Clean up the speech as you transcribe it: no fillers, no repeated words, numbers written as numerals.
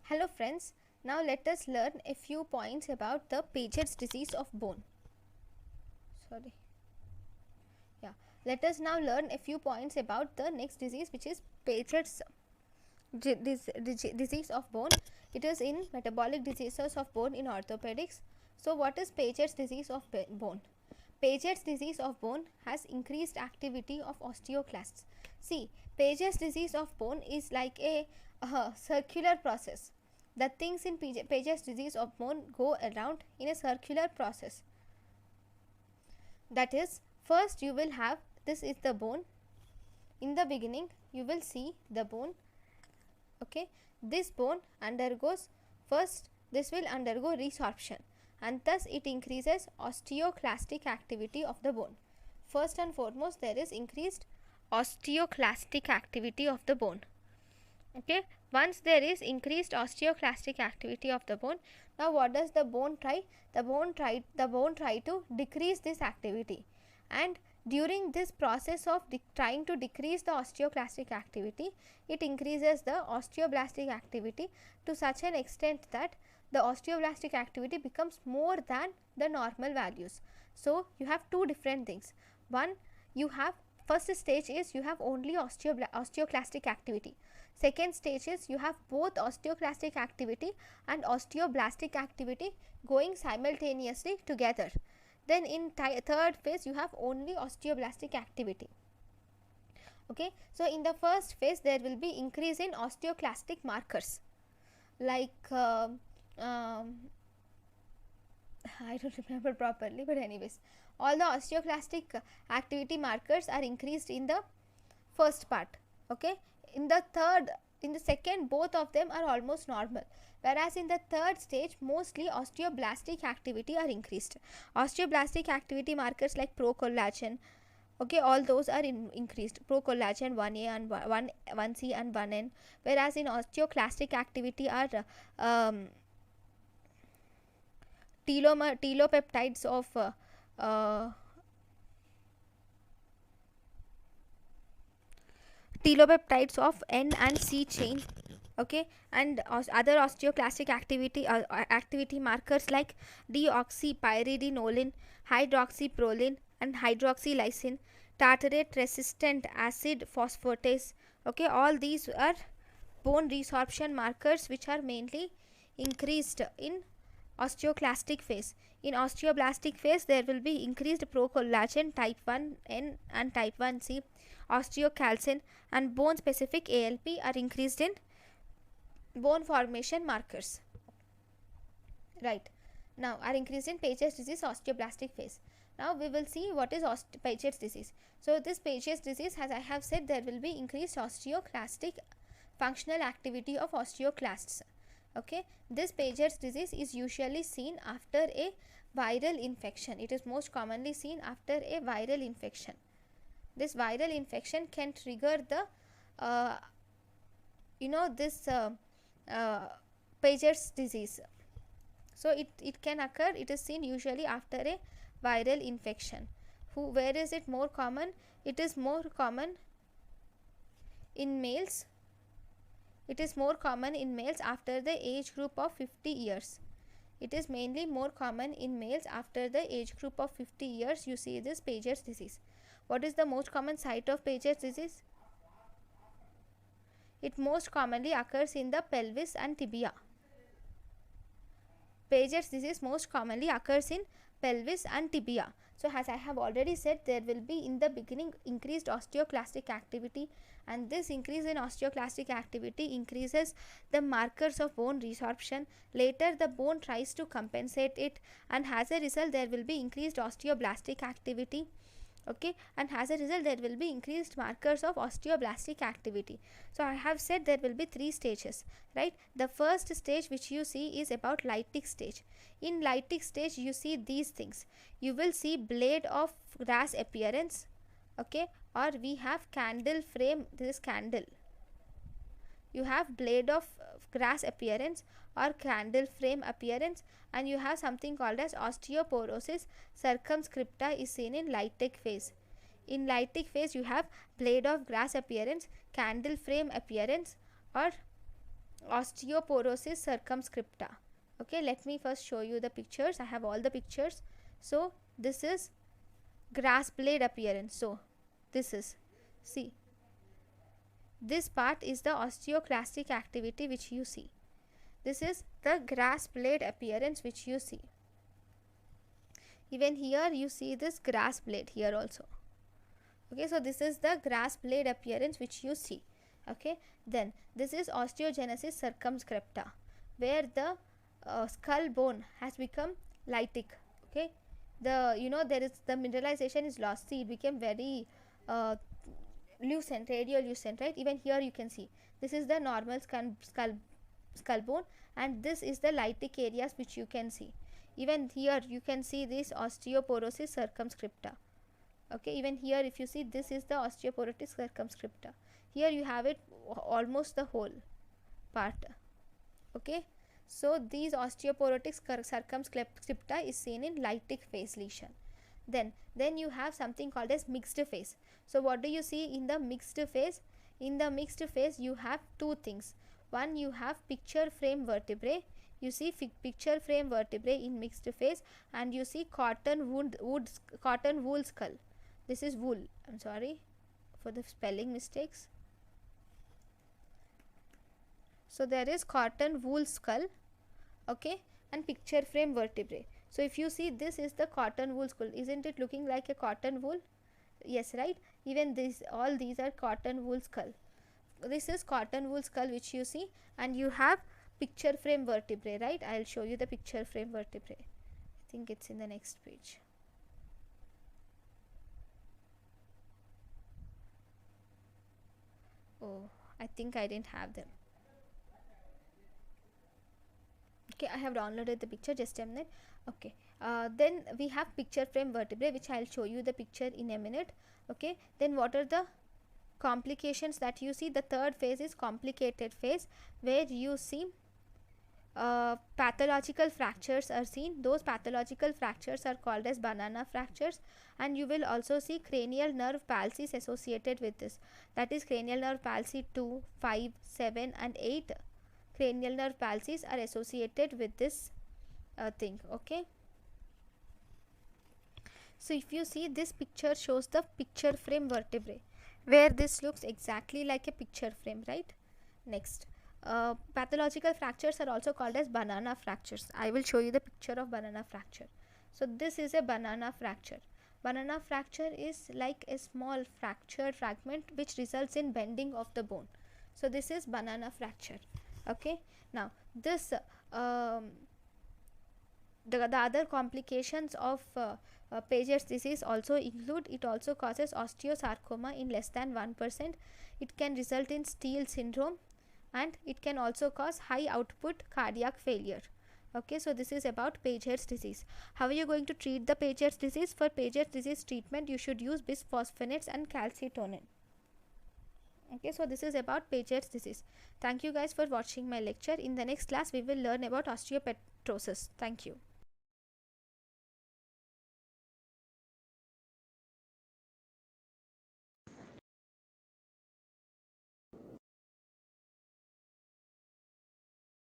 Hello friends, now let us learn a few points about the Paget's disease of bone. Let us now learn a few points about the next disease, which is Paget's disease of bone. It is in metabolic diseases of bone in orthopedics. So what is Paget's disease of bone? Paget's disease of bone has increased activity of osteoclasts. See, Paget's disease of bone is like a circular process. The things in Paget's disease of bone go around in a circular process. That is, first you will have, this is the bone. In the beginning you will see the bone. Okay, this bone undergoes, first this will undergo resorption, and thus it increases osteoclastic activity of the bone. First and foremost, there is increased osteoclastic activity of the bone. Okay, once there is increased osteoclastic activity of the bone, now what does the bone try? The bone try to decrease this activity, and during this process of trying to decrease the osteoclastic activity, it increases the osteoblastic activity to such an extent that the osteoblastic activity becomes more than the normal values. So you have two different things. One, you have, first stage is you have only osteoclastic activity. Second stage is you have both osteoclastic activity and osteoblastic activity going simultaneously together. Then in third phase you have only osteoblastic activity. Okay, so in the first phase there will be increase in osteoclastic markers like I don't remember properly, but anyways, all the osteoclastic activity markers are increased in the first part. Okay, in the second, both of them are almost normal, whereas in the third stage mostly osteoblastic activity are increased. Osteoblastic activity markers like procollagen, okay, all those are increased, procollagen 1A and 1C and 1N, whereas in osteoclastic activity are telopeptides of telopeptides of N and C chain. Okay, and other osteoclastic activity markers like deoxypyridinolin, hydroxyproline and hydroxylysine, tartrate resistant acid phosphatase. Okay, all these are bone resorption markers which are mainly increased in osteoclastic phase. In osteoblastic phase there will be increased procollagen type 1N and type 1C, osteocalcin and bone specific ALP are increased in bone formation markers, right? Now are increased in Paget's disease osteoblastic phase. Now we will see what is Paget's disease. So this Paget's disease, as I have said, there will be increased osteoclastic functional activity of osteoclasts. Okay, this Paget's disease is usually seen after a viral infection. It is most commonly seen after a viral infection. This viral infection can trigger the this Paget's disease. So it can occur, it is seen usually after a viral infection. Where is it more common? It is more common in males. It is more common in males after the age group of 50 years. It is mainly more common in males after the age group of 50 years. You see this Paget's disease. What is the most common site of Paget's disease? It most commonly occurs in the pelvis and tibia. Paget's disease most commonly occurs in pelvis and tibia. So as I have already said, there will be in the beginning increased osteoclastic activity, and this increase in osteoclastic activity increases the markers of bone resorption. Later the bone tries to compensate it, and as a result there will be increased osteoblastic activity. Okay, and as a result there will be increased markers of osteoblastic activity. So I have said there will be three stages, right? The first stage which you see is about lytic stage. In lytic stage you see these things. You will see blade of grass appearance, okay, or we have candle frame. This is candle. You have blade of grass appearance or candle frame appearance, and you have something called as osteoporosis circumscripta is seen in lytic phase. In lytic phase you have blade of grass appearance, candle frame appearance, or osteoporosis circumscripta. Okay, let me first show you the pictures. I have all the pictures. So this is grass blade appearance. So this is, see, this part is the osteoclastic activity which you see. This is the grass blade appearance which you see. Even here you see this grass blade here also. Okay, so this is the grass blade appearance which you see. Okay, then this is osteogenesis circumscripta, where the skull bone has become lytic. Okay, there is the mineralization is lost. See, it became very lucent, radiolucent, right? Even here you can see this is the normal skull bone, and this is the lytic areas which you can see. Even here you can see this osteoporosis circumscripta. Okay, even here if you see, this is the osteoporotic circumscripta. Here you have it almost the whole part. Okay, so these osteoporotic circumscripta is seen in lytic phase lesion. Then you have something called as mixed phase. So what do you see in the mixed phase? In the mixed phase you have two things. One, you have picture frame vertebrae. You see picture frame vertebrae in mixed phase, and you see cotton wool skull. This is wool. I'm sorry for the spelling mistakes. So there is cotton wool skull, okay, and picture frame vertebrae. So if you see, this is the cotton wool skull. Isn't it looking like a cotton wool? Yes, right? Even all these are cotton wool skull. This is cotton wool skull which you see, and you have picture frame vertebrae, right? I'll show you the picture frame vertebrae. I think it's in the next page. Oh, I think I didn't have them. Okay, I have downloaded the picture, just a minute. Okay, then we have picture frame vertebrae, which I'll show you the picture in a minute. Okay, then what are the complications that you see? The third phase is complicated phase, where you see pathological fractures are seen. Those pathological fractures are called as banana fractures, and you will also see cranial nerve palsies associated with this. That is cranial nerve palsy 2, 5, 7 and 8 cranial nerve palsies are associated with this thing. Okay, so if you see, this picture shows the picture frame vertebrae, where this looks exactly like a picture frame, right? Next, pathological fractures are also called as banana fractures. I will show you the picture of banana fracture. So this is a banana fracture. Banana fracture is like a small fractured fragment which results in bending of the bone. So this is banana fracture. Okay, now this the other complications of Paget's disease also include, it also causes osteosarcoma in less than 1%. It can result in Steele syndrome, and it can also cause high output cardiac failure. Okay, so this is about Paget's disease. How are you going to treat the Paget's disease? For Paget's disease treatment, you should use bisphosphonates and calcitonin. Okay, so this is about Paget's disease. Thank you guys for watching my lecture. In the next class, we will learn about osteopetrosis. Thank you.